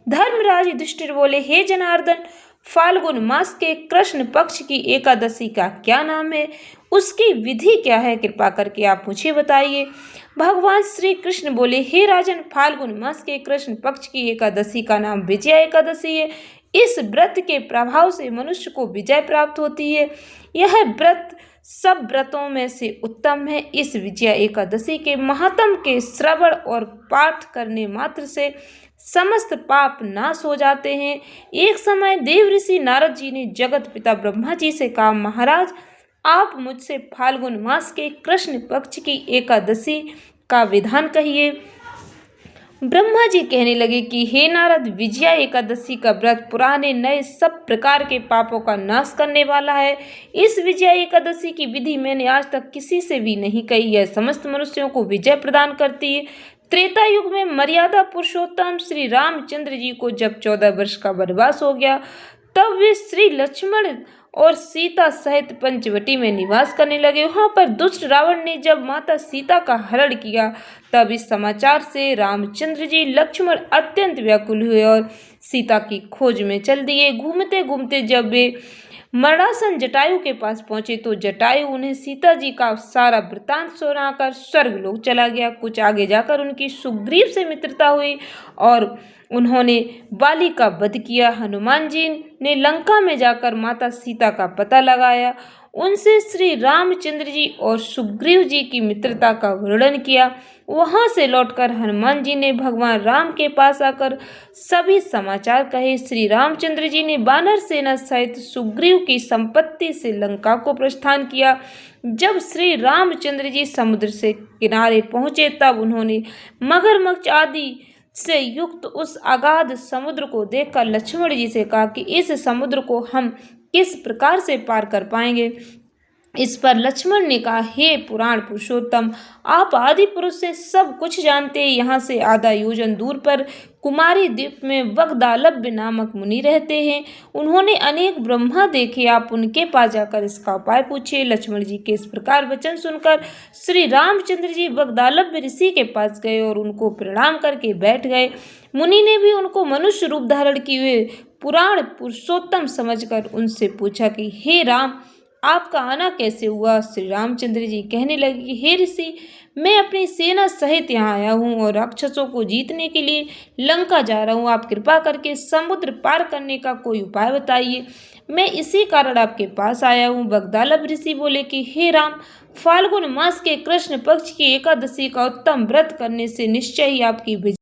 धर्मराज युधिष्ठिर बोले, हे जनार्दन, फाल्गुन मास के कृष्ण पक्ष की एकादशी का क्या नाम है? उसकी विधि क्या है? कृपा करके आप मुझे बताइए। भगवान श्री कृष्ण बोले, हे राजन, फाल्गुन मास के कृष्ण पक्ष की एकादशी का नाम विजया एकादशी है। इस व्रत के प्रभाव से मनुष्य को विजय प्राप्त होती है। यह व्रत सब व्रतों में से उत्तम है। इस विजया एकादशी के महात्म के श्रवण और पाठ करने मात्र से समस्त पाप नाश हो जाते हैं। एक समय देव ऋषि नारद जी ने जगत पिता ब्रह्मा जी से कहा, महाराज, आप मुझसे फाल्गुन मास के कृष्ण पक्ष की एकादशी का विधान कहिए। ब्रह्मा जी कहने लगे कि हे नारद, विजया एकादशी का व्रत पुराने नए सब प्रकार के पापों का नाश करने वाला है। इस विजया एकादशी की विधि मैंने आज तक किसी से भी नहीं कही। यह समस्त मनुष्यों को विजय प्रदान करती है। त्रेता युग में मर्यादा पुरुषोत्तम श्री रामचंद्र जी को जब 14 वर्ष का वनवास हो गया, तब वे श्री लक्ष्मण और सीता सहित पंचवटी में निवास करने लगे। वहां पर दुष्ट रावण ने जब माता सीता का हरण किया, तब इस समाचार से रामचंद्र जी लक्ष्मण अत्यंत व्याकुल हुए और सीता की खोज में चल दिए। घूमते घूमते जब वे मरणासन जटायु के पास पहुंचे, तो जटायु उन्हें सीता जी का सारा वृतांत सुनाकर स्वर्गलोक चला गया। कुछ आगे जाकर उनकी सुग्रीव से मित्रता हुई और उन्होंने बाली का वध किया। हनुमान जी ने लंका में जाकर माता सीता का पता लगाया। उनसे श्री रामचंद्र जी और सुग्रीव जी की मित्रता का वर्णन किया। वहां से लौटकर हनुमान जी ने भगवान राम के पास आकर सभी समाचार कहे। श्री रामचंद्र जी ने वानर सेना सहित सुग्रीव की संपत्ति से लंका को प्रस्थान किया। जब श्री रामचंद्र जी समुद्र से किनारे पहुंचे, तब उन्होंने मगरमच्छ आदि से युक्त उस अगाध समुद्र को देखकर लक्ष्मण जी से कहा कि इस समुद्र को हम किस प्रकार से पार कर पाएंगे। इस पर लक्ष्मण ने कहा, हे पुराण पुरुषोत्तम, आप आदि पुरुष से सब कुछ जानते हैं। यहाँ से आधा योजन दूर पर कुमारी द्वीप में वगदालभ्य नामक मुनि रहते हैं। उन्होंने अनेक ब्रह्मा देखे। आप उनके पास जाकर इसका उपाय पूछिए। लक्ष्मण जी के इस प्रकार वचन सुनकर श्री रामचंद्र जी वगदालभ्य ऋषि के पास गए और उनको प्रणाम करके बैठ गए। मुनि ने भी उनको मनुष्य रूप धारण किए हुए पुराण पुरुषोत्तम समझकर उनसे पूछा कि हे राम, आपका आना कैसे हुआ? श्री रामचंद्र जी कहने लगे कि हे ऋषि, मैं अपनी सेना सहित यहाँ आया हूँ और राक्षसों को जीतने के लिए लंका जा रहा हूँ। आप कृपा करके समुद्र पार करने का कोई उपाय बताइए। मैं इसी कारण आपके पास आया हूँ। वगदालभ ऋषि बोले कि हे राम, फाल्गुन मास के कृष्ण पक्ष की एकादशी का उत्तम व्रत करने से निश्चय ही आपकी